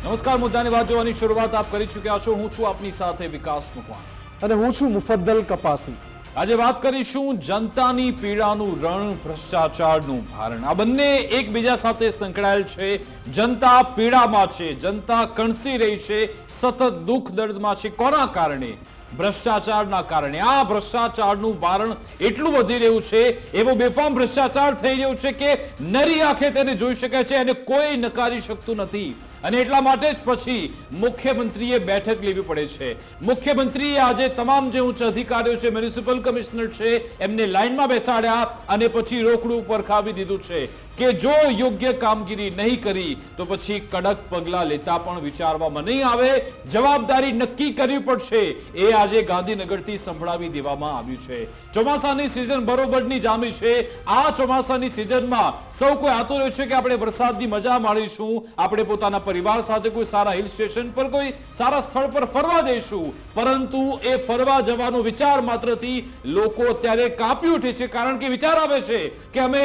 નમસ્કાર, મુદ્દાની વાત જોવાની શરૂઆત આપ કરી ચૂક્યા છો. હું છું આપની સાથે વિકાસ મુકવાણ અને હું છું મુફદ્દલ કપાસી. આજે વાત કરીશું જનતાની પીડાનું રણ, ભ્રષ્ટાચારનું ભારણ. આ બંને એકબીજા સાથે સંકળાયેલ છે. જનતા પીડામાં છે, જનતા કણસી રહી છે, સતત દુઃખ દર્દમાં છે. કોના કારણે? ભ્રષ્ટાચારના કારણે. આ ભ્રષ્ટાચારનું ભારણ એટલું વધી રહ્યું છે, એવો બેફામ ભ્રષ્ટાચાર થઈ રહ્યો છે કે નરી આંખે તેને જોઈ શકાય છે અને કોઈ નકારી શકતું નથી. અને એટલા માટે જ પછી મુખ્યમંત્રીએ બેઠક લેવી પડે છે. મુખ્યમંત્રીએ આજે તમામ જે ઉચ્ચ અધિકારીઓ છે, મ્યુનિસિપલ કમિશનર છે, એમને લાઈનમાં બેસાડ્યા અને પછી રોકડું ઉપર ખાવી દીધું છે કે જો યોગ્ય કામગીરી નહીં કરી તો પછી કડક પગલા લેતા પણ વિચારવામાં નહીં આવે. જવાબદારી નક્કી કરવી પડશે. એ આજે ગાંધીનગરથી સંભળાવી દેવામાં આવ્યું છે. ચોમાસાની સિઝન બરોબરની જામી છે. આ ચોમાસાની સિઝનમાં સૌ કોઈ આતુર રહ્યું છે કે આપણે વરસાદની મજા માણીશું, આપણે પોતાના પરિવાર સાથે કોઈ સારા હિલ સ્ટેશન પર, કોઈ સારા સ્થળ પર ફરવા જઈશું. પરંતુ એ ફરવા જવાનો વિચાર માત્રથી લોકો અત્યારે કાપી ઉઠે છે. કારણ કે વિચાર આવે છે કે અમે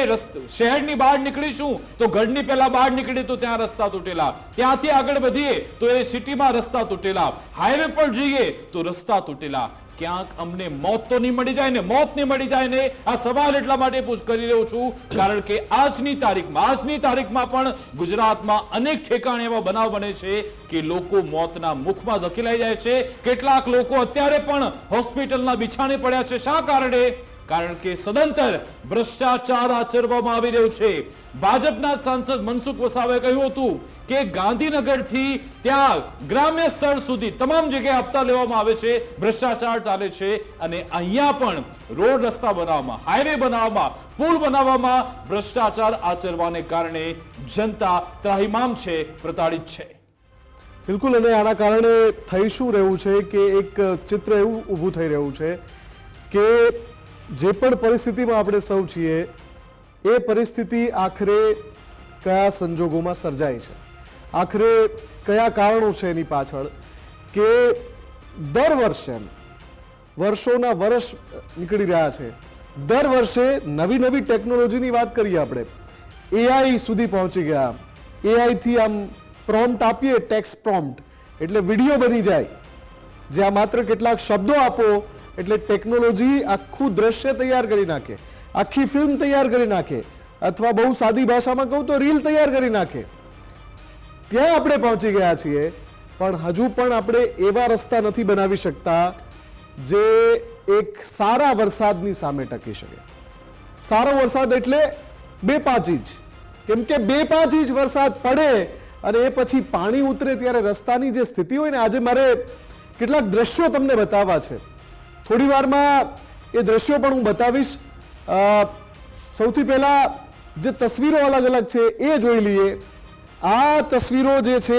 શહેરની બહાર નીકળીશું તો ઘરની પહેલા બહાર નીકળીએ તો ત્યાં રસ્તા તૂટેલા, ત્યાંથી આગળ વધીએ તો એ સિટીમાં રસ્તા તૂટેલા, હાઈવે પર જઈએ તો રસ્તા તૂટેલા. ક્યાંક અમને મોત તો નહીં મળી જાય ને? મોત નહીં મળી જાય ને? આ સવાલ એટલા માટે પૂછ કરી રહ્યો છું કારણ કે આજની તારીખમાં પણ ગુજરાતમાં અનેક ઠેકાણે એવા બનાવ બને છે કે લોકો મોતના મુખમાં ધકેલાઈ જાય છે. કેટલાક લોકો અત્યારે પણ હોસ્પિટલના બિછાણે પડ્યા છે. શા કારણે? કારણ કે સદંતર ભ્રષ્ટાચાર આચરવામાં આવી રહ્યો છે. ભાજપના સાંસદ મનસુખ વસાવાએ કહ્યું હતું કે ગાંધીનગરથી ત્યાં ગ્રામ્ય સ્તર સુધી તમામ જગ્યાએ હપ્તા લેવામાં આવે છે, ભ્રષ્ટાચાર ચાલે છે. અને અહીંયા પણ રોડ રસ્તા બનાવવામાં, હાઈવે બનાવવામાં, પુલ બનાવવામાં ભ્રષ્ટાચાર આચરવાને કારણે જનતા ત્રાહિમામ છે, પ્રતાડિત છે. બિલકુલ. અને આના કારણે થઈ શું રહ્યું છે કે એક ચિત્ર એવું ઊભું થઈ રહ્યું છે કે જે પણ પરિસ્થિતિમાં આપણે સૌ છીએ એ પરિસ્થિતિ આખરે કયા સંજોગોમાં સર્જાય છે, આખરે કયા કારણો છે એની પાછળ, કે દર વર્ષે વર્ષોના વર્ષ નીકળી રહ્યા છે. દર વર્ષે નવી નવી ટેકનોલોજીની વાત કરીએ આપણે, એઆઈ સુધી પહોંચી ગયા. એઆઈથી આમ પ્રોમ્પ્ટ આપીએ, ટેક્સ્ટ પ્રોમ્પ્ટ એટલે વિડીયો બની જાય, જ્યાં માત્ર કેટલાક શબ્દો આપો એટલે ટેકનોલોજી આખું દ્રશ્ય તૈયાર કરી નાખે, આખી ફિલ્મ તૈયાર કરી નાખે, અથવા બહુ સાદી ભાષામાં કહું તો રીલ તૈયાર કરી નાખે. ત્યાં આપણે પહોંચી ગયા છીએ. પણ હજુ પણ આપણે એવા રસ્તા નથી બનાવી શકતા જે એક સારા વરસાદની સામે ટકી શકે. સારો વરસાદ એટલે 2-5 ઇંચ, કેમ કે 2-5 ઇંચ વરસાદ પડે અને એ પછી પાણી ઉતરે ત્યારે રસ્તાની જે સ્થિતિ હોય ને, આજે મારે કેટલાક દ્રશ્યો તમને બતાવવા છે. થોડી વારમાં એ દ્રશ્યો પણ હું બતાવીશ. સૌથી પહેલા જે તસવીરો અલગ અલગ છે એ જોઈ લઈએ. આ તસવીરો જે છે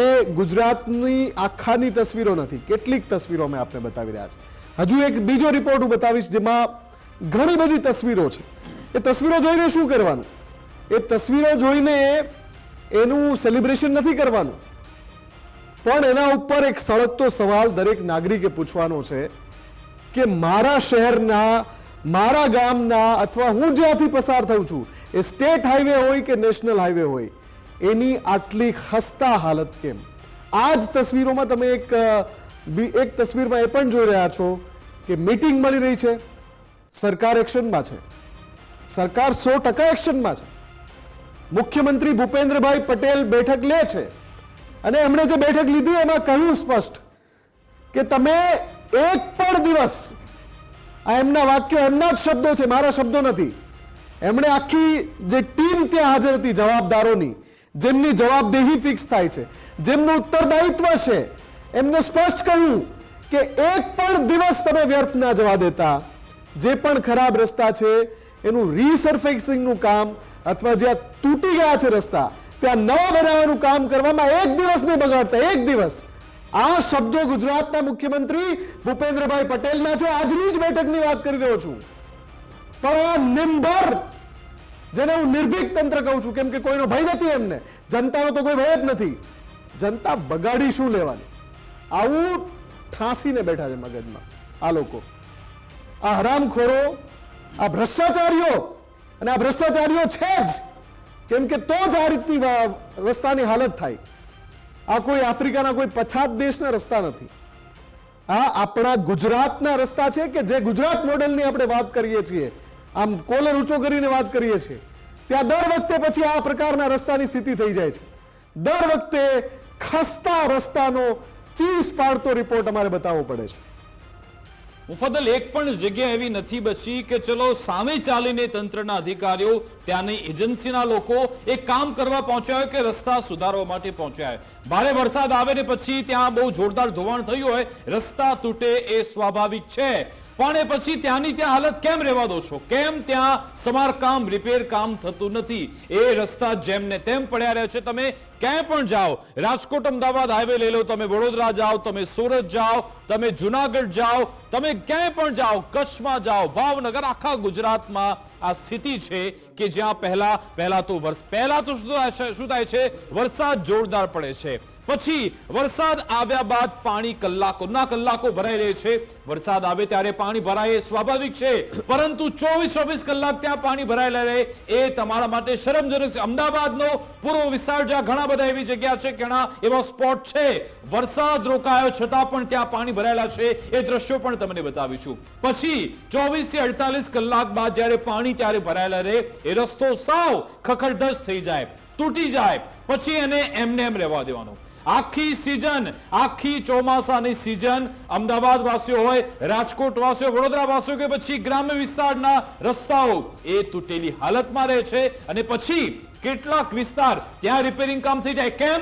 એ ગુજરાતની આખાની તસવીરો નથી, કેટલીક તસવીરો અમે આપને બતાવી રહ્યા છે. હજુ એક બીજો રિપોર્ટ હું બતાવીશ જેમાં ઘણી બધી તસવીરો છે. એ તસવીરો જોઈને શું કરવાનું? એ તસવીરો જોઈને એનું સેલિબ્રેશન નથી કરવાનું, પણ એના ઉપર એક સળગતો સવાલ દરેક નાગરિકે પૂછવાનો છે કે મારા શહેરના, મારા ગામના, અથવા હું જ્યાંથી પસાર થઉં છું, એ સ્ટેટ હાઈવે હોય કે નેશનલ હાઈવે હોય, એની આટલી ખસ્તા હાલત કેમ? આ જ તસવીરોમાં તમે એક તસવીરમાં એ પણ જોઈ રહ્યા છો કે મીટિંગ મળી રહી છે, સરકાર એક્શનમાં છે, સરકાર 100% એક્શનમાં છે. મુખ્યમંત્રી ભૂપેન્દ્રભાઈ પટેલ બેઠક લે છે અને એમણે જે બેઠક લીધી એમાં કહ્યું સ્પષ્ટ કે તમે એક પણ દિવસ, આ એમના વાક્યો, એમના જ શબ્દો છે, મારા શબ્દો નથી, એમણે આખી જે ટીમ ત્યાં હાજર હતી જવાબદારોની, જેમની જવાબદેહી ફિક્સ થાય છે, જેમનું ઉત્તરદાયિત્વ છે, એમને સ્પષ્ટ કહ્યું કે એક પણ દિવસ તમે વ્યર્થ ના જવા દેતા. જે પણ ખરાબ રસ્તા છે એનું રીસર્ફેસિંગનું કામ, અથવા જ્યાં તૂટી ગયા છે રસ્તા ત્યાં નવા બનાવવાનું કામ કરવામાં એક દિવસ નહીં બગાડતા, એક દિવસ. આ શબ્દો ગુજરાતના મુખ્યમંત્રી ભૂપેન્દ્રભાઈ પટેલના છે. આજની જ બેઠકની વાત કરી રહ્યો છું. પણ આ નિંબર, જેને હું નિર્ભીક તંત્ર કહું છું, કેમ કે કોઈનો ભય નથી એમને, જનતાનો તો કોઈ ભય જ નથી. જનતા બગાડી શું લેવાની? આવું ઠાંસીને બેઠા છે મગજમાં આ લોકો, આ હરામખોરો, આ ભ્રષ્ટાચારીઓ. અને આ ભ્રષ્ટાચારીઓ છે જ, કેમ કે તો જ આ રીતની રસ્તાની હાલત થાય. આ કોઈ આફ્રિકાના કોઈ પછાત દેશના રસ્તા નથી. આ આપણા ગુજરાતના રસ્તા છે કે જે ગુજરાત મોડેલની આપણે વાત કરીએ છીએ, આમ કોલર ઊંચો કરીને વાત કરીએ છીએ, ત્યાં દર વખતે પછી આ પ્રકારના રસ્તાની સ્થિતિ થઈ જાય છે. દર વખતે ખસ્તા રસ્તાનો ચીસ પાડતો રિપોર્ટ અમારે બતાવવો પડે છે. મુફદ્દલ, એક પણ જગ્યા એવી નથી બચી કે ચલો સામે ચાલીને તંત્રના અધિકારીઓ, ત્યાંની એજન્સીના લોકો એ કામ કરવા પહોંચ્યા હોય કે રસ્તા સુધારવા માટે પહોંચ્યા હોય. ભારે વરસાદ આવે ને પછી ત્યાં બહુ જોરદાર ધોવાણ થયું હોય, રસ્તા તૂટે એ સ્વાભાવિક છે, પણ એ પછી ત્યાંની ત્યાં હાલત કેમ રહેવા દો છો? કેમ ત્યાં સમારકામ, રિપેર કામ થતું નથી? એ રસ્તા જેમ ને તેમ પડ્યા રહે છે. તમે ક્યાંય પણ જાઓ, રાજકોટ અમદાવાદ હાઈવે લઈ લો, તમે વડોદરા જાઓ, તમે સુરત જાઓ, તમે જુનાગઢ જાઓ, તમે ક્યાંય પણ જાઓ, કચ્છમાં જાઓ, ભાવનગર, આખા ગુજરાતમાં આ સ્થિતિ છે કે જ્યાં પહેલા તો શું થાય છે? વરસાદ જોરદાર પડે છે, પછી વરસાદ આવ્યા બાદ પાણી કલાકો ભરાઈ રહે છે. વરસાદ આવે ત્યારે પાણી ભરાય એ સ્વાભાવિક છે, પરંતુ 24 કલાક ત્યાં પાણી ભરાયેલા રહે એ તમારા માટે શરમજનક છે. અમદાવાદનો પૂર્વ વિસ્તાર, જ્યાં ઘણા બધા એવી જગ્યા છે, ઘણા એવા સ્પોટ છે, વરસાદ રોકાયો છતાં પણ ત્યાં પાણી ભરાયેલા છે. એ દ્રશ્યો પણ તમને બતાવીશું. પછી 24 થી 48 કલાક બાદ જ્યારે પાણી ત્યારે ભરાયેલા રહે, એ રસ્તો સાવ ખખડધજ થઈ જાય, તૂટી જાય, પછી એને એમને એમ રહેવા દેવાનો. આખી સિઝન, આખી ચોમાસાની સિઝન અમદાવાદ વાસીઓ હોય, રાજકોટ વાસીઓ, વડોદરા વાસીઓ કે પછી ગ્રામ્ય વિસ્તારના રસ્તાઓ એ તૂટેલી હાલતમાં રહે છે. અને પછી કેટલાક વિસ્તાર ત્યાં રિપેરિંગ કામ થઈ જાય.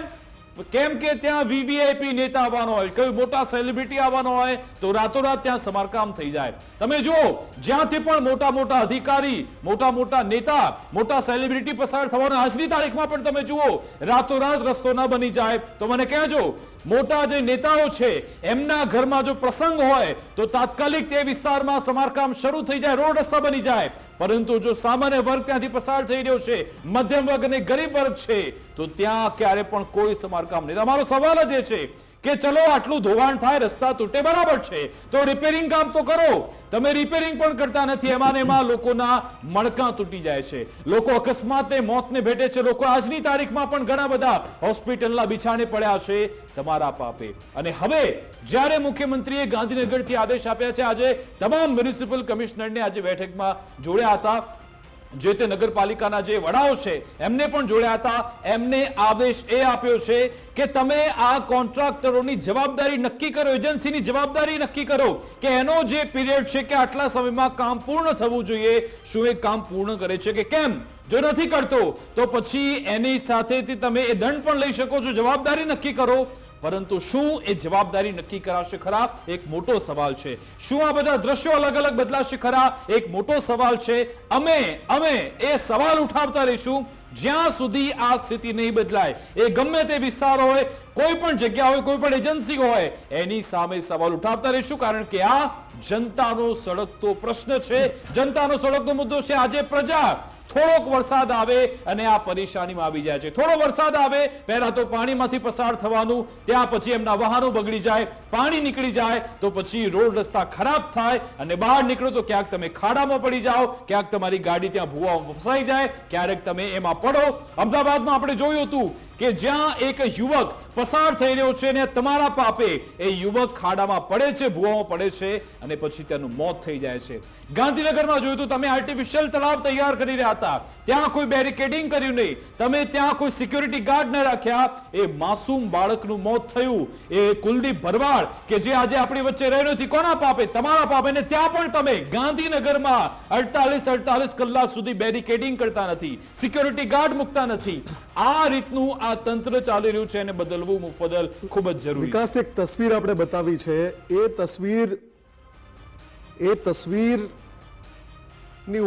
કેમ કે ત્યાં વીવીઆઈપી નેતા આવવાનો હોય, કોઈ મોટા સેલિબ્રિટી આવવાનો હોય તો રાતોરાત ત્યાં સમારકામ થઈ જાય. તમે જુઓ, જ્યાંથી પણ મોટા અધિકારી, મોટા નેતા, મોટા સેલિબ્રિટી પસાર થવાનો આજની તારીખમાં પણ તમે જુઓ, રાતોરાત રસ્તો ન બની જાય તો મને કહેજો. મોટા જે નેતાઓ છે એમના ઘરમાં જો પ્રસંગ હોય તો તાત્કાલિક તે વિસ્તારમાં સમારકામ શરૂ થઈ જાય, રોડ રસ્તા બની જાય. પરંતુ જો સામાન્ય વર્ગ ત્યાંથી પસાર થઈ રહ્યો છે, મધ્યમ વર્ગ અને ગરીબ વર્ગ છે, તો ત્યાં ક્યારે પણ કોઈ સમારકામ નહીં. અમારો સવાલ જ એ છે કે ચલો આટલું ધોવાણ થાય, રસ્તા તૂટે, બરાબર છે, તો રિપેરિંગ કામ તો કરો. તમે રિપેરિંગ પણ કરતા નથી. એમાં લોકોના મણકા તૂટી જાય છે, લોકો અકસ્માતે મોતને ભેટે છે, લોકો આજની તારીખમાં પણ ઘણા બધા હોસ્પિટલના બિછાણે પડ્યા છે તમારા પાપે. અને હવે જ્યારે મુખ્યમંત્રીએ ગાંધીનગરથી આદેશ આપ્યા છે, આજે તમામ મ્યુનિસિપલ કમિશનરને આજે બેઠકમાં જોડ્યા હતા, જે તે નગરપાલિકાના જે વડાઓ છે એમને પણ જોડ્યા હતા. એમને આદેશ એ આપ્યો છે કે તમે આ કોન્ટ્રાક્ટરોની જવાબદારી નક્કી કરો, એજન્સીની જવાબદારી નક્કી કરો કે એનો જે પીરિયડ છે કે આટલા સમયમાં કામ પૂર્ણ થવું જોઈએ, શું એ કામ પૂર્ણ કરે છે કે કેમ? જો નથી કરતો તો પછી એની સાથેથી તમે એ દંડ પણ લઈ શકો છો. જવાબદારી નક્કી કરો, પરંતુ શું એ જવાબદારી નક્કી કરાશે ખરા? એક મોટો સવાલ છે. શું આ બધા દ્રશ્યો અલગ બદલાશે ખરા? એક મોટો સવાલ છે. અમે એ સવાલ ઉઠાવતા રહીશું જ્યાં સુધી આ સ્થિતિ નહીં બદલાય. એ ગમે તે વિસ્તાર હોય, કોઈ પણ જગ્યા હોય, કોઈ પણ એજન્સી હોય, એની સામે સવાલ ઉઠાવતા રહીશું, કારણ કે આ જનતાનો સળગતો પ્રશ્ન છે, જનતાનો સળગતો મુદ્દો છે. આજે પ્રજા થોડોક વરસાદ આવે અને આ પરેશાનીમાં આવી જાય છે. થોડો વરસાદ આવે, પહેલા તો પાણીમાંથી પસાર થવાનું, ત્યાં પછી એમના વાહનો બગડી જાય, પાણી નીકળી જાય તો પછી રોડ રસ્તા ખરાબ થાય, અને બહાર નીકળો તો ક્યાંક તમે ખાડામાં પડી જાઓ, ક્યાંક તમારી ગાડી ત્યાં ભૂવામાં ફસાઈ જાય, ક્યારેક તમે એમાં પડો. અમદાવાદમાં આપણે જોયું હતું કે જ્યાં એક યુવક પસાર થઈ રહ્યો છે ને તમારા પાપે એ યુવક ખાડામાં પડે છે, ભૂવામાં પડે છે અને પછી તેનું મોત થઈ જાય છે. ગાંધીનગરમાં જોયું તો તમે આર્ટિફિશિયલ તળાવ તૈયાર કરી રહ્યા હતા, ત્યાં કોઈ બેરિકેડિંગ કર્યું નહીં, તમે ત્યાં કોઈ સિક્યુરિટી ગાર્ડ ન રાખ્યા, એ માસૂમ બાળકનું મોત થયું. એ કુલદીપ ભરવાડ કે જે આજે આપણી વચ્ચે રહ્યો નથી, કોના પાપે? તમારા પાપે. ને ત્યાં પણ તમે ગાંધીનગરમાં 48 કલાક સુધી બેરિકેડિંગ કરતા નથી, સિક્યુરિટી ગાર્ડ મૂકતા નથી. આ રીતનું આ તંત્ર ચાલી રહ્યું છે, એને બદલવું મુફદ્દલ ખૂબ જ જરૂરી છે. વિકાસ, એક તસવીર આપણે બતાવી છે, એ તસવીરની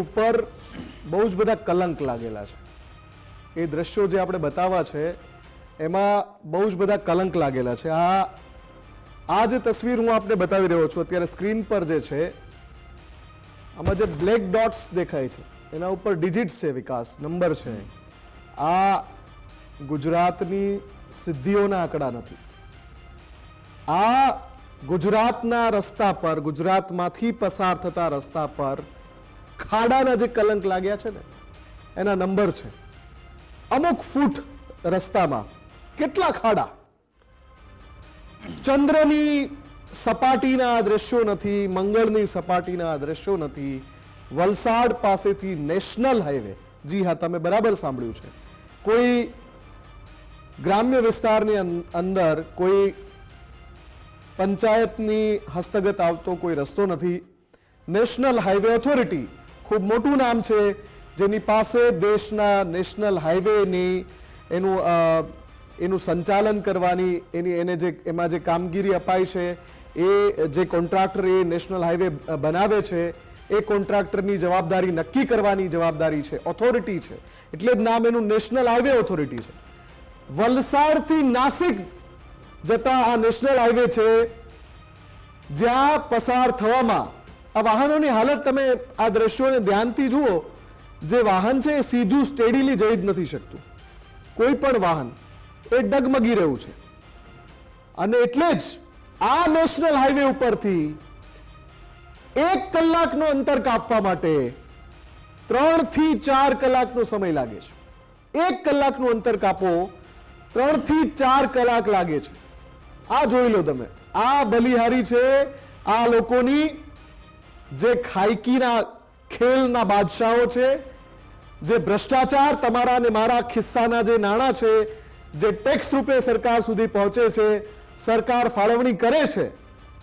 ઉપર બહુ જ બધા કલંક લાગેલા છે. એ દ્રશ્યો જે આપણે બતાવવા છે એમાં બહુ જ બધા કલંક લાગેલા છે. આ જે તસવીર હું આપને બતાવી રહ્યો છું અત્યારે સ્ક્રીન પર જે છે, આમાં જે બ્લેક ડોટ્સ દેખાય છે એના ઉપર ડિજિટ્સ છે, વિકાસ નંબર છે. આ ગુજરાતની સિદ્ધિઓના આંકડા નથી. આ ગુજરાતના રસ્તા પર, ગુજરાતમાંથી પસાર થતા રસ્તા પર ખાડાના જે કલંક લાગ્યા છે ને એના નંબર છે. અમુક ફૂટ રસ્તામાં કેટલા ખાડા, ચંદ્રની સપાટીના આ દ્રશ્યો નથી, મંગળની સપાટીના આ દ્રશ્યો નથી. વલસાડ પાસેથી નેશનલ હાઈવે, જી હા, તમે બરાબર સાંભળ્યું છે, કોઈ ગ્રામ્ય વિસ્તારની અંદર કોઈ પંચાયતની હસ્તગત આવતો કોઈ રસ્તો નથી. નેશનલ હાઈવે ઓથોરિટી, ખૂબ મોટું નામ છે, જેની પાસે દેશના નેશનલ હાઈવેની એનું સંચાલન કરવાની એમાં જે કામગીરી અપાઈ છે, એ જે કોન્ટ્રાક્ટર એ નેશનલ હાઈવે બનાવે છે, એ કોન્ટ્રાક્ટરની જવાબદારી નક્કી કરવાની જવાબદારી છે, ઓથોરિટી છે, એટલે જ નામ એનું નેશનલ હાઈવે ઓથોરિટી છે. વલસાડથી નાસિક જતા આ નેશનલ હાઈવે છે, જ્યાં પસાર થવામાં આ વાહનોની હાલત, તમે આ દ્રશ્યોને ધ્યાનથી જુઓ, જે વાહન છે એ સીધું સ્ટેડીલી જઈ જ નથી શકતું. કોઈ પણ વાહન એ ડગમગી રહ્યું છે. અને એટલે જ આ નેશનલ હાઈવે ઉપરથી 1 કલાકનો અંતર કાપવા માટે 3 થી 4 કલાકનો સમય લાગે છે. 1 કલાકનું અંતર કાપો 3 થી 4 કલાક લાગે છે. આ જોઈ લો તમે, આ બલિહારી છે આ લોકોની, જે ખાયકીના ખેલના બાદશાહો છે, જે ભ્રષ્ટાચાર, તમારા અને મારા ખિસ્સાના જે નાણાં છે, જે ટેક્સ રૂપે સરકાર સુધી પહોંચે છે, સરકાર ફાળવણી કરે છે,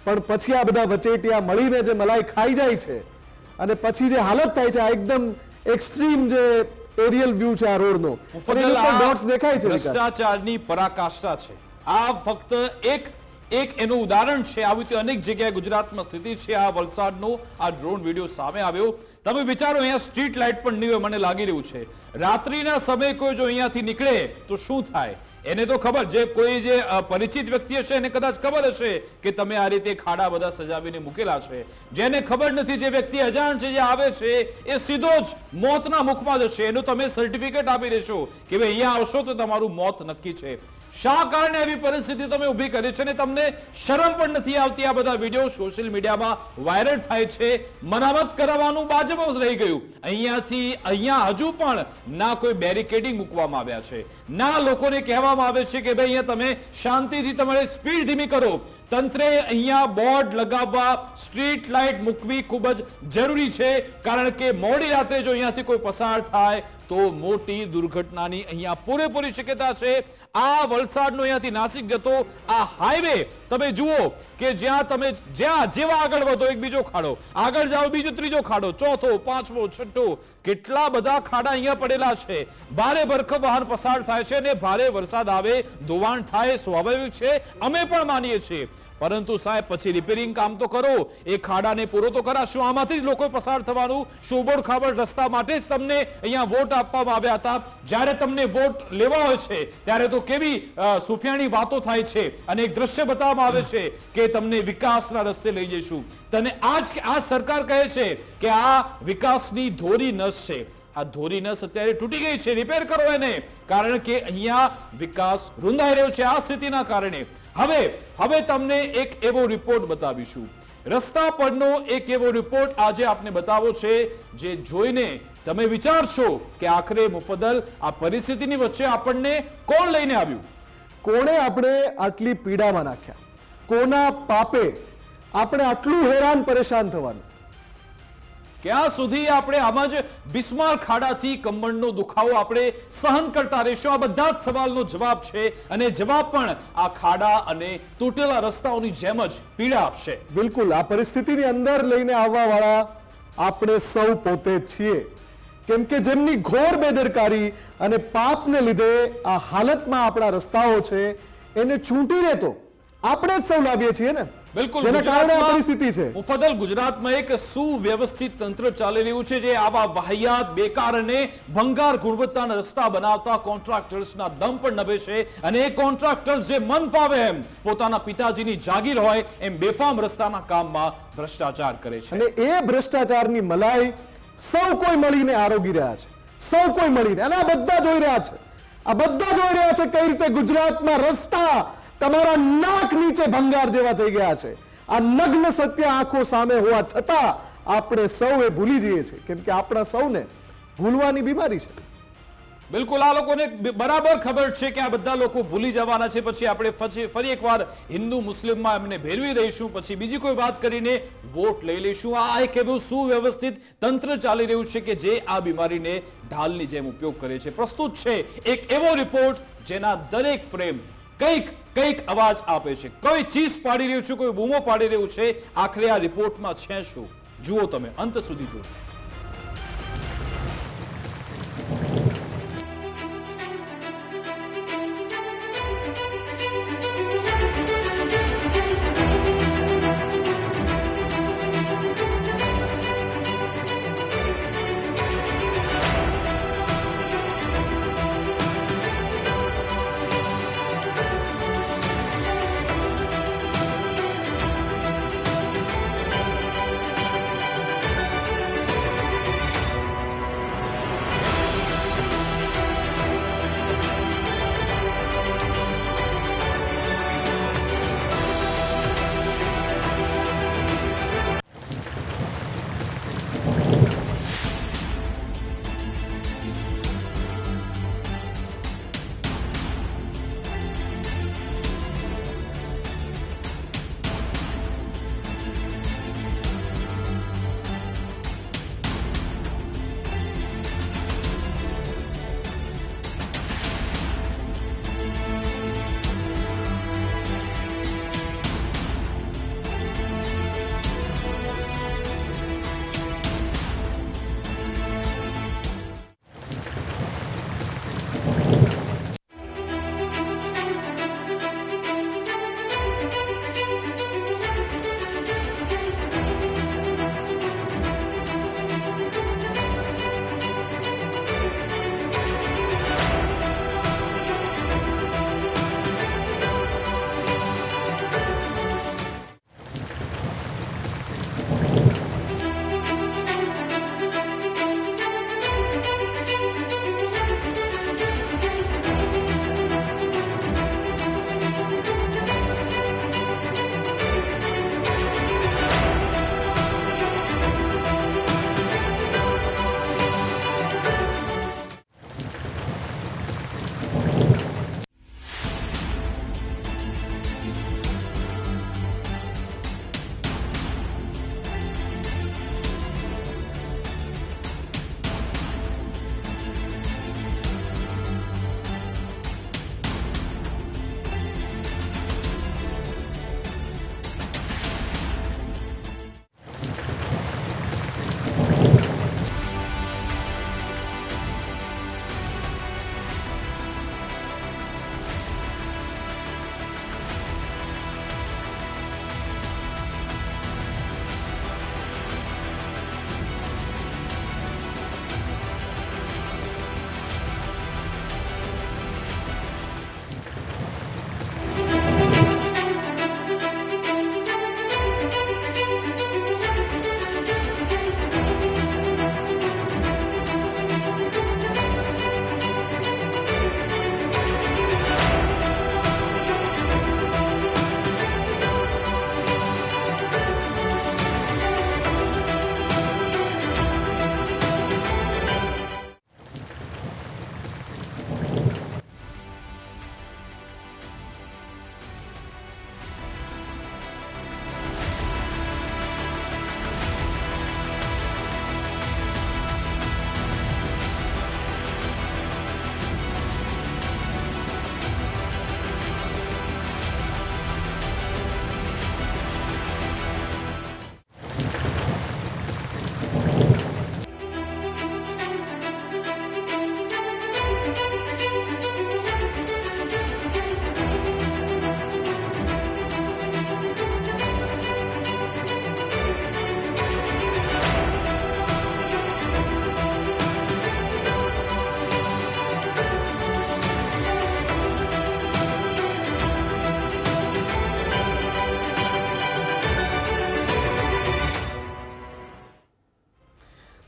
પણ પછી આ બધા વચેટિયા મળીને જે મલાઈ ખાઈ જાય છે, અને પછી જે હાલત થાય છે, આ એકદમ એક્સ્ટ્રીમ જે એરિયલ વ્યૂ છે આ રોડનો, ડોટ્સ દેખાય છે. ભ્રષ્ટાચારની પરાકાષ્ઠા છે આ. ફક્ત એક એનું ઉદાહરણ છે. આવી રીતે અનેક જગ્યાએ ગુજરાતમાં સ્થિતિ છે. આ વલસાડનો આ ડ્રોન વિડીયો સામે આવ્યો. તમે વિચારો, અહીંયા સ્ટ્રીટ લાઇટ પણ નહીં હોય, મને લાગી રહ્યું છે. રાત્રિના સમયે કોઈ જો અહીંયાથી નીકળે તો શું થાય? એને તો ખબર, જે કોઈ જે પરિચિત વ્યક્તિ હશે એને કદાચ ખબર હશે કે તમે આ રીતે ખાડા બધા સજાવીને મૂકેલા છે. જેને ખબર નથી, જે વ્યક્તિ અજાણ છે, જે આવે છે, એ સીધો જ મોતના મુખમાં જશે. એનું તમે સર્ટિફિકેટ આપી દેશો કે ભાઈ અહીંયા આવશો તો તમારું મોત નક્કી છે. શા કારણે આવી પરિસ્થિતિ તમે ઊભી કરી છે ને તમને શરમ પણ નથી આવતી? આ બધા વિડીયો સોશિયલ મીડિયામાં વાયરલ થાય છે. મરામત કરાવવાનું બાજુમાં જ રહી ગયું. અહીંયા હજુ પણ ના કોઈ બેરિકેડિંગ મૂકવામાં આવ્યા છે, ના લોકોને કહેવામાં આવે છે કે ભાઈ અહીંયા તમે શાંતિથી તમારી સ્પીડ ધીમી કરો. તંત્રે અહીંયા બોર્ડ લગાવવા, સ્ટ્રીટ લાઇટ મૂકવી ખૂબ જ જરૂરી છે, કારણ કે મોડી રાત્રે જો અહીંયાથી કોઈ પસાર થાય તો મોટી દુર્ઘટનાની અહીંયા પૂરેપૂરી શક્યતા છે. આ વલસાડનો અહીંયાથી નાસિક જતો આ હાઈવે તમે જુઓ કે જ્યાં જેવા આગળ વધો એક બીજો ખાડો, આગળ જાઓ બીજો ત્રીજો ખાડો, ચોથો, પાંચમો, છઠ્ઠો, કેટલા બધા ખાડા અહીંયા પડેલા છે. ભારે ભરખમ વાહન પસાર થાય છે અને ભારે વરસાદ આવે, ધોવાણ થાય, સ્વાભાવિક છે, અમે પણ માનીએ છીએ. પરંતુ સાહેબ પછી રિપેરિંગ કામ તો કરો, એ ખાડાને પૂરો તો કરાશું. આમાંથી જ લોકો પસાર થવાનું શોબોડ ખાબડ રસ્તા માટે જ તમને અહીંયા વોટ આપવામાં આવ્યા હતા. જ્યારે તમને વોટ લેવા હોય છે ત્યારે તો કેવી સુફિયાણી વાતો થાય છે અને એક દ્રશ્ય બતાવવામાં આવે છે કે તમને વિકાસના રસ્તે લઈ જઈશું. તને આ સરકાર કહે છે કે આ વિકાસની ધોરી નસ છે. આ ધોરી નસ અત્યારે તૂટી ગઈ છે, રિપેર કરો એને, કારણ કે અહીંયા વિકાસ રૂંધાઈ રહ્યો છે આ સ્થિતિના કારણે. હવે તમને એક એવો રિપોર્ટ બતાવીશું, રસ્તા પરનો એક એવો રિપોર્ટ આજે આપને બતાવો છે, જે જોઈને તમે વિચારશો કે આખરે મુફદ્દલ આ પરિસ્થિતિની વચ્ચે આપણને કોણ લઈને આવ્યું? કોણે આપણે આટલી પીડામાં નાખ્યા? કોના પાપે આપણે આટલું હેરાન પરેશાન થવાનું? ક્યાં સુધી આપણે આમાં જ બિસ્માર ખાડાથી કમરનો દુખાવો આપણે સહન કરતા રહીશું? આ બધા જ સવાલનો જવાબ છે, અને જવાબ પણ આ ખાડા અને તૂટેલા રસ્તાઓની જેમ જ પીડા આપશે. બિલકુલ, આ પરિસ્થિતિની અંદર લઈને આવવા વાળા આપણે સૌ પોતે જ છીએ. કેમ કે જેમની ઘોર બેદરકારી અને પાપને લીધે આ હાલતમાં આપણા રસ્તાઓ છે, એને ચૂંટીને તો આપણે જ સૌ લાવીએ છીએ ને. બિલકુલ, જેના કારણે આ પરિસ્થિતિ છે. મુફદ્દલ ગુજરાતમાં એક સુવ્યવસ્થિત તંત્ર ચાલી રહ્યું છે, જે આવા વાહિયાત, બેકાર અને ભંગાર ગુણવત્તાના રસ્તા બનાવતા કોન્ટ્રાક્ટર્સના દમ પણ નભે છે. અને એ કોન્ટ્રાક્ટર્સ જે મન ફાવે એમ પોતાના પિતાજીની જાગીર હોય એમ બેફામ રસ્તાના કામમાં ભ્રષ્ટાચાર કરે છે. અને એ ભ્રષ્ટાચારની મલાઈ સૌ કોઈ મળીને આરોગી રહ્યા છે, સૌ કોઈ મળીને. અને આ બધા જોઈ રહ્યા છે, કઈ રીતે ગુજરાતમાં રસ્તા તમારા નાક નીચે ભંગાર જેવા થઈ ગયા છે. આ નગ્ન સત્ય આંખો સામે હોવા છતાં આપણે સૌ એ ભૂલી જઈએ છીએ, કેમ કે આપણા સૌને ભૂલવાની બીમારી છે. બિલકુલ, આ લોકોને બરાબર ખબર છે કે આ બધા લોકો ભૂલી જવાના છે, પછી આપણે ફરી એકવાર હિન્દુ મુસ્લિમમાં એમને ભેરવી દઈશું, પછી બીજી કોઈ વાત કરીને વોટ લઈ લઈશું. આ એક એવું સુવ્યવસ્થિત તંત્ર ચાલી રહ્યું છે કે જે આ બીમારીને ઢાલની જેમ ઉપયોગ કરે છે. પ્રસ્તુત છે એક એવો રિપોર્ટ જેના દરેક ફ્રેમ કંઈક અવાજ આપે છે, કોઈ ચીસ પાડી રહ્યું છે, કોઈ બૂમો પાડી રહ્યું છે. આખરે આ રિપોર્ટમાં છે શું, જુઓ તમે, અંત સુધી જુઓ.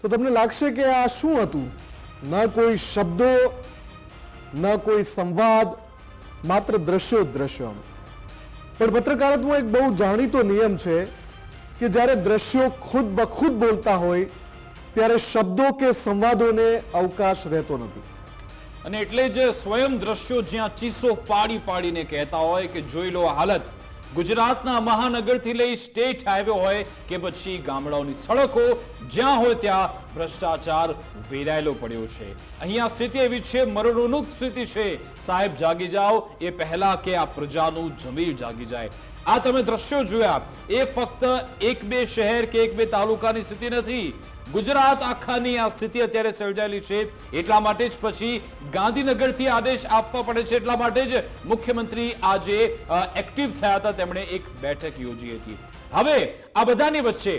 તો તમને લાગશે કે આ શું હતું? ન કોઈ શબ્દો, ન કોઈ સંવાદ, માત્ર દ્રશ્યો જ દ્રશ્યો. પણ પત્રકારત્વનો એક બહુ જાણીતો નિયમ છે કે જ્યારે દ્રશ્યો ખુદ બખુદ બોલતા હોય ત્યારે શબ્દો કે સંવાદોને અવકાશ રહેતો નથી. અને એટલે જ સ્વયં દ્રશ્યો જ્યાં ચીસો પાડી પાડીને કહેતા હોય કે જોઈ લો હાલત ગુજરાતના મહાનગરથી લઈ સ્ટેટ હાઈવે હોય કે પછી ગામડાઓની સડકો, જ્યાં હોય ત્યાં ભ્રષ્ટાચાર વેરાયેલો પડ્યો છે. અહીંયા સ્થિતિ એવી છે, મરણોન્મુખ સ્થિતિ છે. સાહેબ જાગી જાઓ એ પહેલા કે આ પ્રજાનું જમીર જાગી જાય. આ તમે દ્રશ્યો જોયા, એ ફક્ત એક બે શહેર કે એક બે તાલુકાની સ્થિતિ નથી. ગુજરાત આખાની આ સ્થિતિ અત્યારે સર્જાયેલી છે. એટલા માટે જ પછી ગાંધીનગરથી આદેશ આપવા પડે છે. એટલા માટે જ મુખ્યમંત્રી આજે એક્ટિવ થયા હતા. તેમણે એક બેઠક યોજી હતી. હવે આ બધાની વચ્ચે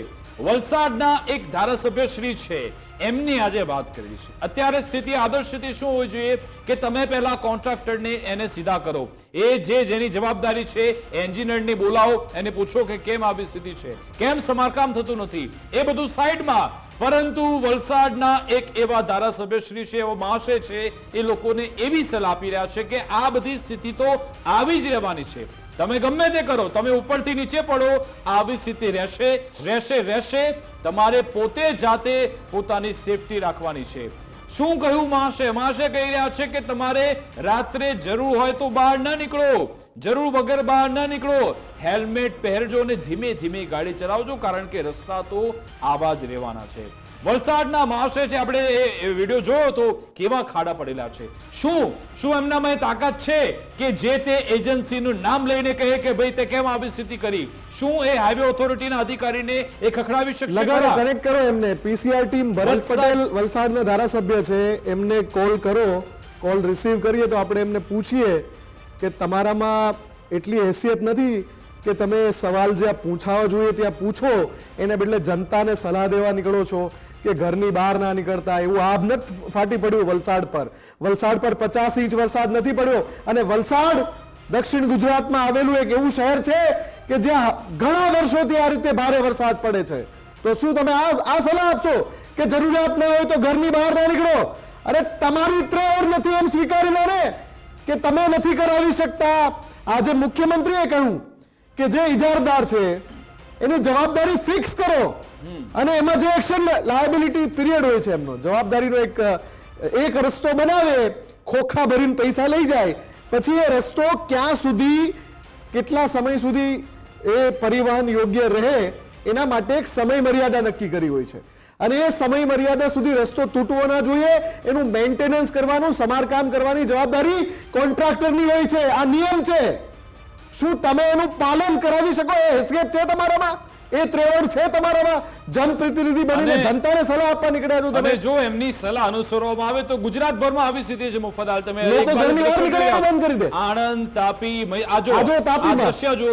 વલસાડના એક ધારાસભ્ય શ્રી છે, એમની આજે વાત કરવી છે. અત્યારે સ્થિતિ, આદર્શ સ્થિતિ શું હોવી જોઈએ કે તમે પહેલા કોન્ટ્રાક્ટરને એને સીધા કરો. એ જેની જવાબદારી છે એન્જિનિયરને બોલાવો, એને પૂછો કે કેમ આવી સ્થિતિ છે, કેમ સમારકામ થતું નથી, એ બધું સાઈડમાં. પરંતુ વલસાડના એક એવા ધારાસભ્યશ્રી છે, એવો મહાશય છે, એ લોકોને એવી સલાહ આપી રહ્યા છે કે આ બધી સ્થિતિ તો આવી જ રહેવાની છે. તમે ગમે તે કરો, તમે ઉપરથી નીચે પડો, આવી સ્થિતિ રહેશે. તમારે પોતે જાતે પોતાની સેફટી રાખવાની છે. શું કહ્યું મહાશય? મહાશય કહી રહ્યા છે કે તમારે રાત્રે જરૂર હોય તો બહાર ન નીકળો, જરૂર વગર બહાર ન નીકળો, હેલ્મેટ પહેરજો અને ધીમે ધીમે ગાડી ચલાવજો, કારણ કે રસ્તા તો આવા જ રહેવાના છે. વલસાડના મહાશય છે, આપણે એ વિડીયો જોયો તો કેવા ખાડા પડેલા છે. શું એમનામાં તાકાત છે કે જે તે એજન્સીનું નામ લઈને કહે કે ભાઈ તે કેમ આવી સ્થિતિ કરી? શું એ હાઈવે ઓથોરિટીના અધિકારીને એ ખખડાવી શકશે? કનેક્ટ કરો એમને. પીસીઆર ટીમ ભરત પટેલ વલસાડના ધારાસભ્ય છે, એમને કોલ કરો. કોલ રિસીવ કરીએ તો આપણે એમને પૂછીએ કે તમારામાં એટલી હેસિયત નથી કે તમે સવાલ જ્યાં પૂછાવા જોઈએ ત્યાં પૂછો, એને બદલે જનતાને સલાહ દેવા નીકળો છો કે ઘરની બહાર ના નીકળતા. એવું આભ નથી ફાટી પડ્યું વલસાડ પર. વલસાડ પર 50 ઇંચ વરસાદ નથી પડ્યો. અને વલસાડ દક્ષિણ ગુજરાતમાં આવેલું એક એવું શહેર છે કે જ્યાં ઘણા વર્ષોથી આ રીતે ભારે વરસાદ પડે છે. તો શું તમે આ સલાહ આપશો કે જરૂરિયાત ન હોય તો ઘરની બહાર ના નીકળો? અરે તમારી ત્રેવડ નથી એમ સ્વીકારી લો ને કે તમે નથી કરાવી શકતા. આજે મુખ્યમંત્રીએ કહ્યું કે જે ઇજારદાર છે એની જવાબદારી ફિક્સ કરો, અને એમાં જે એક્શન લાયબિલિટી પીરિયડ હોય છે એમનો જવાબદારીનો એક રસ્તો બનાવે, ખોખા ભરીને પૈસા લઈ જાય, પછી એ રસ્તો ક્યાં સુધી, કેટલા સમય સુધી એ પરિવહન યોગ્ય રહે એના માટે એક સમય મર્યાદા નક્કી કરી હોય છે. અને એ સમય મર્યાદા સુધી રસ્તો તૂટવો ના જોઈએ, એનું મેન્ટેનન્સ કરવાનું, સમારકામ કરવાની જવાબદારી કોન્ટ્રાક્ટરની હોય છે. આ નિયમ છે. શું તમે એનું પાલન કરાવી શકો? એ હેસિયત છે તમારામાં? એ ત્રેવડ છે તમારામાં? જનપ્રતિનિધિ બનીને જનતાને સલાહ આપવા નીકળ્યા છો તમે? જો એમની સલાહ અનુસરવામાં આવે તો ગુજરાતભરમાં આવી સ્થિતિ છે. મુફતલાલ, તમે લોકો ઘરની બહાર નીકળવાનું બંધ કરી દે. આણંદ, તાપી, આ દ્રશ્ય જો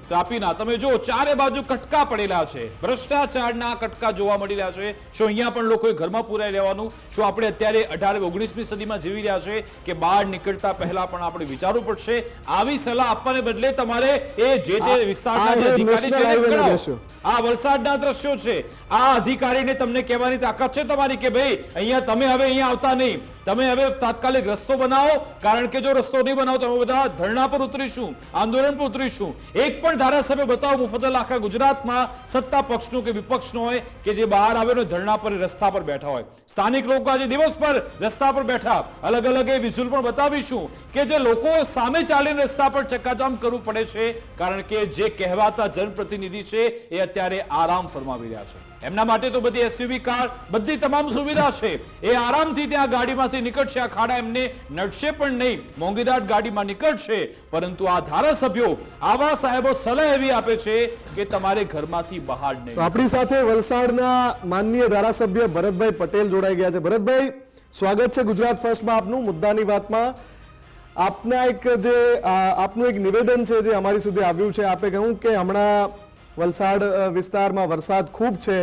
તાપીના તમે જો ચારે બાજુ કટકા પડેલા છે, ભ્રષ્ટાચારના કટકા જોવા મળી રહ્યા છે. શું અહીંયા પણ લોકોએ ઘરમાં પુરાઈ રહેવાનું? શું આપણે અત્યારે 18-19મી સદીમાં જીવી રહ્યા છે કે બહાર નીકળતા પહેલા પણ આપણે વિચારવું પડશે? આવી સલાહ આપવાને બદલે તમારે એ જે તે વિસ્તારના જે અધિકારી છે, આ વલસાડના દ્રશ્યો છે, આ અધિકારીને તમને કહેવાની તાકાત છે તમારી કે ભાઈ અહીંયા તમે હવે અહીંયા આવતા નહીં, તમે હવે તાત્કાલિક રસ્તો બનાવો, કારણ કે જો રસ્તો નહીં બનાવો તો અમે બધા ધરણા પર ઉતરીશું, આંદોલન પર ઉતરીશું. એક પણ ધારાસભ્ય બતાવો મુફતલાલ આખા ગુજરાતમાં સત્તા પક્ષનો કે વિપક્ષનો હોય કે જે બહાર આવ્યો ધરણા પર, રસ્તા પર બેઠા હોય. સ્થાનિક લોકો આજે દિવસ પર રસ્તા પર બેઠા, અલગ અલગ એ વિઝ્યુઅલ પણ બતાવીશું કે જે લોકો સામે ચાલીને રસ્તા પર ચક્કાજામ કરવું પડે છે, કારણ કે જે કહેવાતા જનપ્રતિનિધિ છે એ અત્યારે આરામ ફરમાવી રહ્યા છે. એમના માટે તો બધી એસયુવી કાર, બધી તમામ સુવિધા છે, એ આરામથી ત્યાં ગાડીમાંથી નીકળશે. આ ખાડા એમને નડશે પણ નહીં, મોંઘીદાર ગાડીમાં નીકળશે. પરંતુ આ ધારાસભ્યો, આવા સાહેબો સલાહ એવી આપે છે કે તમારે ઘરમાંથી બહાર નહીં. આપણી સાથે વલસાડના માનનીય ધારાસભ્ય ભરતભાઈ પટેલ જોડાઈ ગયા છે. ભરતભાઈ, સ્વાગત છે ગુજરાત ફર્સ્ટમાં આપનું. મુદ્દાની વાતમાં આપના આપનું એક નિવેદન છે જે અમારી સુધી આવ્યું છે. આપે કહ્યું કે હમણાં વલસાડ વિસ્તારમાં વરસાદ ખૂબ છે,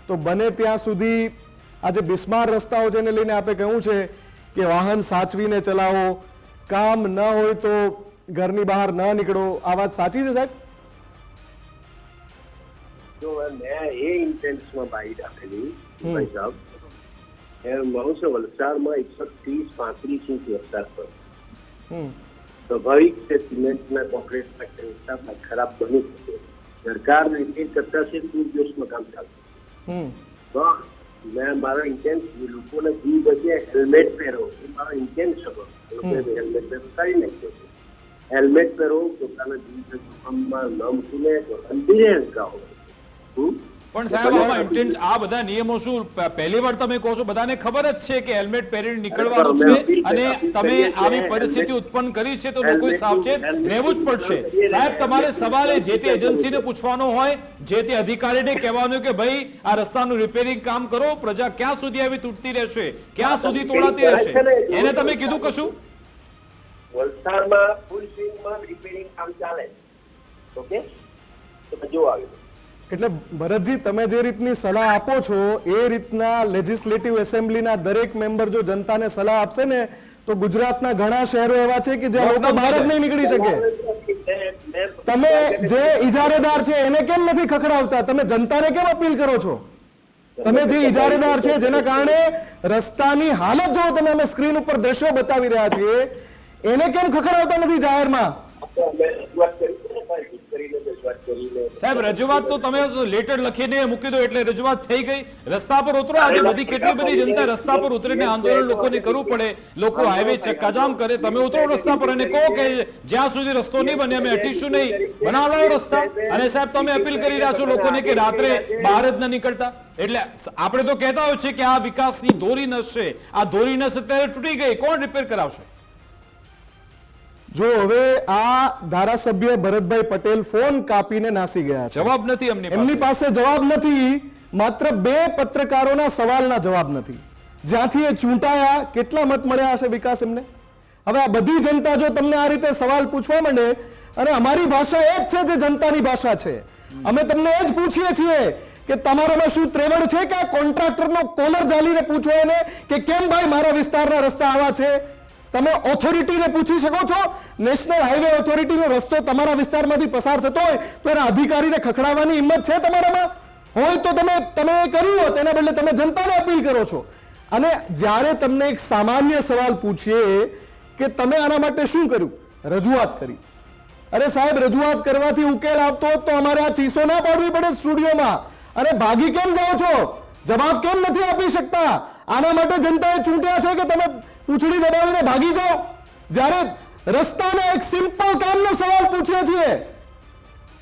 તો બને ત્યાં સુધી આ જે બિસ્માર રસ્તાઓ છે એને લઈને આપે કહ્યું છે કે વાહન સાચવીને ચલાવો, કામ ન હોય તો ઘરની બહાર ન નીકળો. આ વાત સાચી છે સાહેબ? જો મેં એ ઇન્ટેન્સમાં બાઈ રાખેલી ભાઈ સાહેબ, એમ કહું છું વલસાડમાં 130-35 ઇંચ વરસાદ પડે. સ્વાભાવિક છે સિમેન્ટના કોન્ક્રીટના રસ્તા ખરાબ બની શકે. સરકાર રિપેર કરતા છે, પૂરજોશમાં કામ ચાલતું. પણ મારો ઇન્ટેન્સ લોકોને જીવ બચે હેલ્મેટ પહેરો એ મારો ઇન્ટેન્સ હતો. હેલ્મેટ પહેરો કરી નાખ્યો છે. હેલ્મેટ પહેરો, પોતાના જીવ જોખમમાં ન મૂકીને ધીરે ગાઓ. પણ સાહેબ આમાં ઇન્ટેન્સ આ બધા નિયમો શું પહેલી વાર તમે કહો છો? બધાને ખબર જ છે કે હેલ્મેટ પહેરીને નીકળવાનું છે અને તમે આવી પરિસ્થિતિ ઉત્પન્ન કરી છે તો લોકોએ સાવચેત રહેવું જ પડશે. સાહેબ તમારે સવાલ જે તે એજન્સીને પૂછવાનો હોય, જે તે અધિકારીને કહેવાનું કે ભાઈ આ રસ્તાનું રિપેરિંગ કામ કરો. પ્રજા ક્યાં સુધી આવી તૂટતી રહેશે, ક્યાં સુધી તોડાતી રહેશે? એને તમે કીધું કશું? વલસાડમાં ફૂલ સ્વિંગમાં રિપેરિંગ કામ ચાલે. ઓકે, તો જો આવ્યું. એટલે ભરતજી, તમે જે રીતની સલાહ આપો છો એ રીતના લેજિસ્લેટિવ એસેમ્બલીના દરેક મેમ્બર જો જનતાને સલાહ આપશે ને તો ગુજરાતના ઘણા શહેરો એવા છે કે જ્યાં લોકો બહાર જ નહીં નીકળી શકે. તમે જે ઇજારેદાર છે એને કેમ નથી ખખડાવતા? તમે જનતાને કેમ અપીલ કરો છો? તમે જે ઇજારેદાર છે જેના કારણે રસ્તાની હાલત જો તમે અમે સ્ક્રીન ઉપર દ્રશ્યો બતાવી રહ્યા છીએ એને કેમ ખખડાવતા નથી જાહેરમાં? સાહેબ રજૂઆત તો તમે લેટર લખીને મૂકી દો એટલે રજૂઆત થઈ ગઈ. રસ્તા પર ઉતરો. આજે બધી કેટલી બધી જનતા રસ્તા પર ઉતરીને આંદોલન લોકોને કરવું પડે, લોકો હાઈવે ચક્કાજામ કરે. તમે ઉતરો રસ્તા પર અને કહો કે જ્યાં સુધી રસ્તો નહીં બને અમે હટીશું નહીં, બનાવડાવો રસ્તા. અને સાહેબ તમે અપીલ કરી રહ્યા છો લોકોને કે રાત્રે બહાર જ ન નીકળતા. એટલે આપણે તો કહેતા હોય છે કે આ વિકાસની ધોરી નસ છે. આ ધોરી નસ અત્યારે તૂટી ગઈ, કોણ રિપેર કરાવશે? જો હવે આ ધારાસભ્ય ભરતભાઈ પટેલ ફોન કાપીને નાસી ગયા છે. જવાબ નથી એમની પાસે જવાબ નથી. માત્ર 2 પત્રકારોના સવાલના જવાબ નથી. જ્યાંથી એ ચૂંટાયા કેટલા મત મળ્યા હશે વિકાસ એમને? હવે આ બધી જનતા જો તમને આ રીતે સવાલ પૂછવા માંડે, અને અમારી ભાષા એ જ છે જે જનતાની ભાષા છે, અમે તમને એ જ પૂછીએ છીએ કે તમારામાં શું ત્રેવડ છે કે આ કોન્ટ્રાક્ટરનો કોલર ઝાલીને પૂછો એને કે કેમ ભાઈ મારા વિસ્તારના રસ્તા આવા છે? તમે ઓથોરિટીને પૂછી શકો છો? નેશનલ હાઈવે ઓથોરિટીનો રસ્તો તમારા વિસ્તારમાંથી પસાર થતો હોય તો એના અધિકારીને ખખડાવવાની હિંમત છે તમારામાં? હોય તો તમે કર્યું હોત, એના બદલે તમે જનતાને અપીલ કરો છો. અને જ્યારે તમને એક સામાન્ય સવાલ પૂછીએ કે તમે આના માટે શું કર્યું? રજૂઆત કરી. અરે સાહેબ, રજૂઆત કરવાથી ઉકેલ આવતો હોત તો અમારે આ ચીસો ના પાડવી પડે સ્ટુડિયોમાં. અને ભાગી કેમ જાઓ છો? જવાબ કેમ નથી આપી શકતા? આના માટે જનતાએ ચૂંટ્યા છે કે તમે પૂંછડી દબાવીને ભાગી જાઓ? જ્યારે રસ્તાના એક સિમ્પલ કામનો સવાલ પૂછીએ છીએ,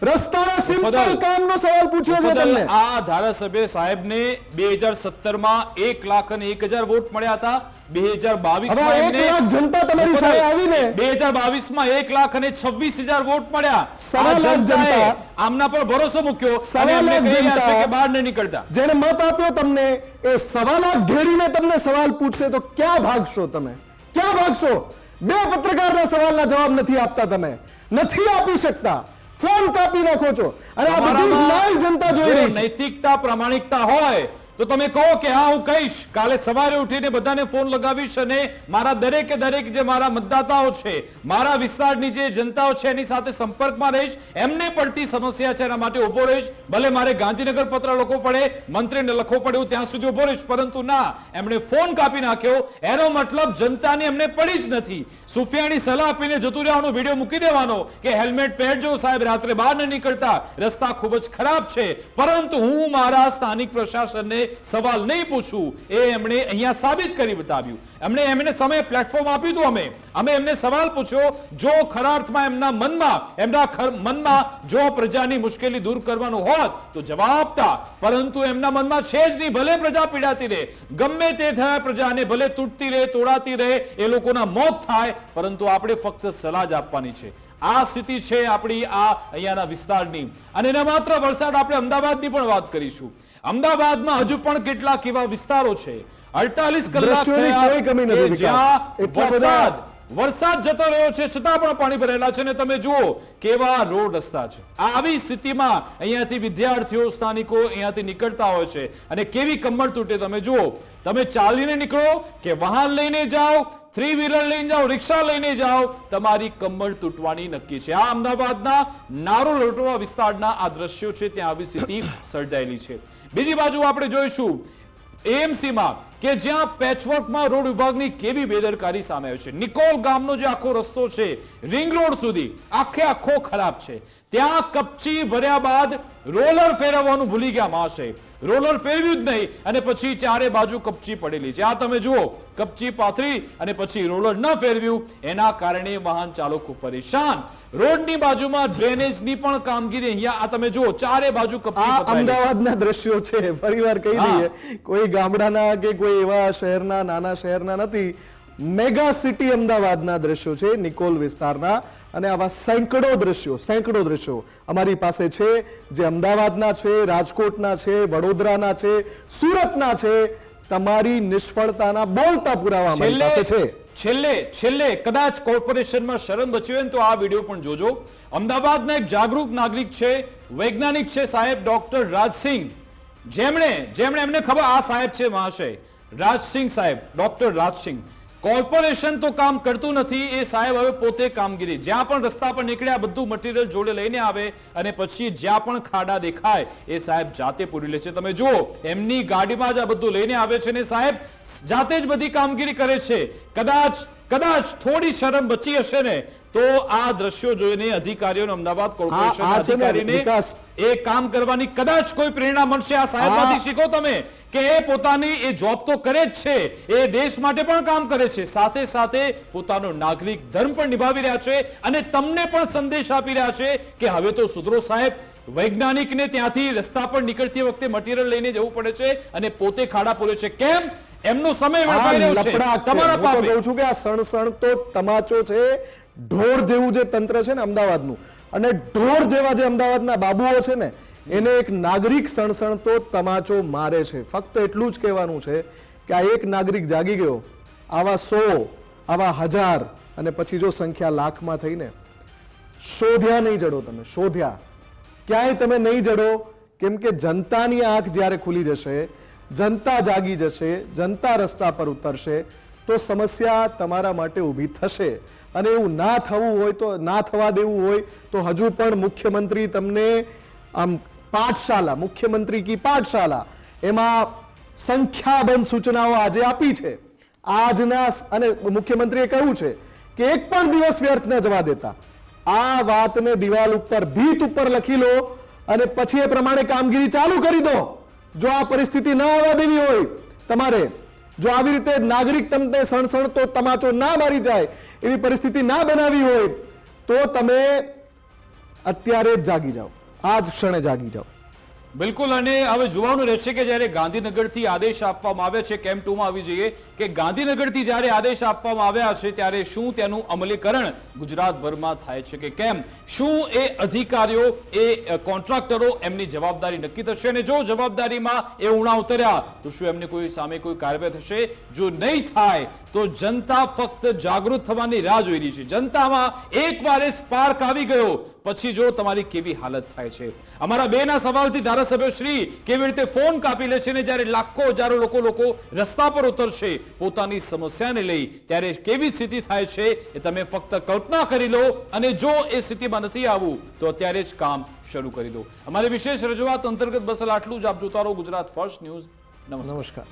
રસ્તાના સિમ્પલ કામનો સવાલ પૂછીએ છીએ તમને. આ ધારાસભ્ય સાહેબને 2017માં 1,01,000 વોટ મળ્યા હતા. 2022માં જનતા તમારી સામે આવીને 2022માં 1,26,000 વોટ મળ્યા. આમના પર ભરોસો મૂક્યો અને એમને કહી રહ્યા છે કે બહાર નહીં નીકળતા. જેને મત આપ્યો તમને એ સવાલાત ઘેરીને તમને સવાલ પૂછશે તો ક્યાં ભાગશો તમે? ક્યાં ભાગશો? 2 પત્રકારના સવાલના જવાબ નથી આપતા, તમે નથી આપી શકતા. ફોન કાપી નાખો છો. અને આ બધી લાઈવ જનતા જોઈ રહી છે. નૈતિકતા, પ્રામાણિકતા હોય તો તમે કહો કે હા હું કહીશ, કાલે સવારે ઉઠીને બધાને ફોન લગાવીશ અને મારા દરેકે દરેક જે મારા મતદાતાઓ છે, મારા વિસ્તારની જે જનતાઓ છે એની સાથે સંપર્કમાં રહીશ, એમને પડતી સમસ્યા છે એના માટે ઉભો રહીશ. ભલે મારે ગાંધીનગર પત્ર લખવો પડે, મંત્રીને લખવો પડે, હું ત્યાં સુધી ઉભો રહીશ. પરંતુ ના, એમણે ફોન કાપી નાખ્યો. એનો મતલબ જનતાને એમને પડી જ નથી. સુફિયાની સલાહ આપીને જતું રહેવાનો, વિડીયો મૂકી દેવાનો કે હેલ્મેટ પહેરજો સાહેબ, રાત્રે બહાર ન નીકળતા, રસ્તા ખૂબ જ ખરાબ છે. પરંતુ હું મારા સ્થાનિક પ્રશાસનને સવાલ નહીં પૂછું, એ એમણે અહીંયા સાબિત કરી બતાવ્યું. એમને સમય પ્લેટફોર્મ આપ્યું હતું. અમે એમને સવાલ પૂછ્યો. જો ખરા અર્થમાં એમના મનમાં જો પ્રજાની મુશ્કેલી દૂર કરવાનું હોત તો જવાબ આપતા. પરંતુ એમના મનમાં છે જ નહીં. ભલે પ્રજા પીડાતી રહે, ગમે તે થાય પ્રજાને, ભલે તૂટતી રહે, તોડાતી રહે, એ લોકોના મોત થાય, પરંતુ આપણે ફક્ત સલાહ જ આપવાની છે. આ સ્થિતિ છે આપણી આ અહીંયાના વિસ્તારની. અને ન માત્ર વલસાડ, આપણે અમદાવાદની પણ વાત કરીશું. અમદાવાદમાં હજુ પણ કેટલાક એવા વિસ્તારો છે 48 કલાક થયા વરસાદ જતો રહ્યો છે છતાં પણ પાણી ભરેલા છે. અને તમે જુઓ કેવા રોડ રસ્તા છે. આવી સ્થિતિમાં અહીંયાથી વિદ્યાર્થીઓ, સ્થાનિકો અહીંયાથી નીકળતા હોય છે અને કેવી કમર તૂટે તમે જુઓ. તમે ચાલીને નીકળો કે વાહન લઈને જાઓ, 3 વ્હીલર લઈને જાઓ, રિક્ષા લઈને જાઓ, તમારી કમર તૂટવાની નક્કી છે. આ અમદાવાદના નારો લોટવા વિસ્તારના આ દ્રશ્યો છે, ત્યાં આવી સ્થિતિ સર્જાયેલી છે. બીજી બાજુ આપણે જોઈશું એએમસીમાં કે જ્યાં પેચવર્કમાં રોડ વિભાગની કેવી બેદરકારી સામે આવી છે. નિકોલ ગામનો જે આખો રસ્તો છે રિંગ રોડ સુધી આખો ખરાબ છે. ત્યાં કપચી ભર્યા બાદ રોલર ફેરવવાનું ભૂલી ગયા માસે. રોલર ફેરવ્યું જ નહીં અને પછી ચારે બાજુ કપચી પડેલી છે. આ તમે જુઓ, કપચી પાથરી અને પછી રોલર ન ફેરવ્યું, એના કારણે વાહન ચાલકો પરેશાન. રોડની બાજુમાં ડ્રેનેજની પણ કામગીરી અહીંયા આ તમે જુઓ, ચારે બાજુ કપચી આ પથરાયેલી છે. અમદાવાદના દ્રશ્યો છે. ફરીવાર કહી દઈએ, કોઈ ગામડાના કે કોઈ એવા શહેરના, નાના શહેરના નથી. મેગા સિટી અમદાવાદના દ્રશ્યો છે, નિકોલ વિસ્તારના. અને આવા સેંકડો દ્રશ્યો અમારી પાસે છે, જે અમદાવાદના છે, રાજકોટના છે, વડોદરાના છે, સુરતના છે. તમારી નિષ્ફળતાના બોલતા પુરાવા અમારી પાસે છે. છેલ્લે કદાચ કોર્પોરેશનમાં શરમ બચી હોય ને તો આ વિડીયો પણ જોજો. અમદાવાદના એક જાગૃત નાગરિક છે, વૈજ્ઞાનિક છે સાહેબ ડોક્ટર રાજસિંહ, જેમણે એમને ખબર આ સાહેબ છે મહાશય રાજસિંહ સાહેબ, ડોક્ટર રાજસિંહ. કોર્પોરેશન તો કામ કરતું નથી, એ સાહેબ હવે પોતે કામગીરી, જ્યાં પણ રસ્તા પર નીકળ્યા બધું મટીરિયલ જોડે લઈને આવે અને પછી જ્યાં પણ ખાડા દેખાય એ સાહેબ જાતે પૂરી લે છે. તમે જુઓ, એમની ગાડીમાં જ આ બધું લઈને આવે છે ને સાહેબ જાતે જ બધી કામગીરી કરે છે. કદાચ થોડી શરમ બચી હશે ને તો આ દ્રશ્યો જોઈને અધિકારીઓને, અમદાવાદ કોર્પોરેશન અધિકારીને એ કામ કરવાની કદાચ કોઈ પ્રેરણા મળશે. આ સાહેબમાંથી શીખો તમે કે એ પોતાની એ જોબ તો કરે જ છે, એ દેશ માટે પણ કામ કરે છે, સાથે સાથે પોતાનો નાગરિક ધર્મ પણ નિભાવી રહ્યા છે અને તમને પણ સંદેશ આપી રહ્યા છે કે હવે તો સુધરો સાહેબ. વૈજ્ઞાનિકને ત્યાંથી રસ્તા પર નીકળતી વખતે મટીરિયલ લઈને જવું પડે છે અને પોતે ખાડા પૂરે છે. કેમ? એમનો સમય વેડફાઈ રહ્યો છે તમારા પાપે. હું કહું છું કે આ સણસણ તો તમાચો છે. ઢોર જેવું જે તંત્ર છે ને અમદાવાદનું, અને ઢોર જેવા જે અમદાવાદના બાબુઓ છે ને, એને એક નાગરિક સણસણ તો તમાચો મારે છે. ફક્ત એટલું જ કહેવાનું છે કે આ એક નાગરિક જાગી ગયો, આવા 100, આવા 1000 અને પછી જો સંખ્યા લાખમાં થઈને શોધ્યા નહીં જડો. તમે શોધ્યા ક્યાંય તમે નહીં જડો. કેમ કે જનતાની આંખ જ્યારે ખુલી જશે, જનતા જાગી જશે, જનતા રસ્તા પર ઉતરશે તો સમસ્યા તમારા માટે ઊભી થશે. અને એવું ના થવું હોય તો, ના થવા દેવું હોય તો હજુ પણ મુખ્યમંત્રી તમને આમ પાઠશાલા, મુખ્યમંત્રી કી પાઠશાલા, એમાં સંખ્યાબંધ સૂચનાઓ આજે આપી છે આજના. અને મુખ્યમંત્રીએ કહ્યું છે કે એક પણ દિવસ વ્યર્થ ન જવા દેતા. આ વાતને દિવાલ ઉપર, ભીત ઉપર લખી લો અને પછી એ પ્રમાણે કામગીરી ચાલુ કરી દો. જો આ પરિસ્થિતિ ના આવવા દેવી હોય તમારે, જો આવી રીતે નાગરિક તમને સણસણ તો તમાચો ના મારી જાય એવી પરિસ્થિતિ ના બનાવી હોય તો તમે અત્યારે જ જાગી જાઓ, આ જ ક્ષણે જાગી જાઓ. બિલકુલ. અને હવે જોવાનું રહેશે કે જ્યારે ગાંધીનગરથી આદેશ આપવામાં આવે છે, કેમ્પ 2 માં આવી જઈએ કે ગાંધીનગરથી જ્યારે આદેશ આપવામાં આવ્યા છે ત્યારે શું તેનું અમલીકરણ ગુજરાતભરમાં થાય છે કે કેમ? શું એ અધિકારીઓ, એ કોન્ટ્રાક્ટરો એમની જવાબદારી નક્કી થશે? અને જો જવાબદારીમાં એ ઉણા ઉતર્યા તો શું એમને કોઈ સામે કોઈ કાર્યવાહી થશે? જો નહીં થાય તો જનતા ફક્ત જાગૃત થવાની રાહ જોઈ રહી છે. જનતામાં એકવાર એ સ્પાર્ક આવી ગયો પછી જો તમારી કેવી હાલત થાય છે. અમારા બેના સવાલથી ધારાસભ્ય શ્રી કેવી રીતે ફોન કાપી લે છે ને જ્યારે લાખો હજારો લોકો રસ્તા પર ઉતરશે પોતાની સમસ્યાને લઈ ત્યારે કેવી સ્થિતિ થાય છે એ તમે ફક્ત કલ્પના કરી લો. અને જો એ સ્થિતિમાં નથી આવવું તો અત્યારે જ કામ શરૂ કરી દો. અમારી વિશેષ રજૂઆત અંતર્ગત બસ આટલું જ. આપ જોતા રહો ગુજરાત ફર્સ્ટ ન્યૂઝ. નમસ્કાર.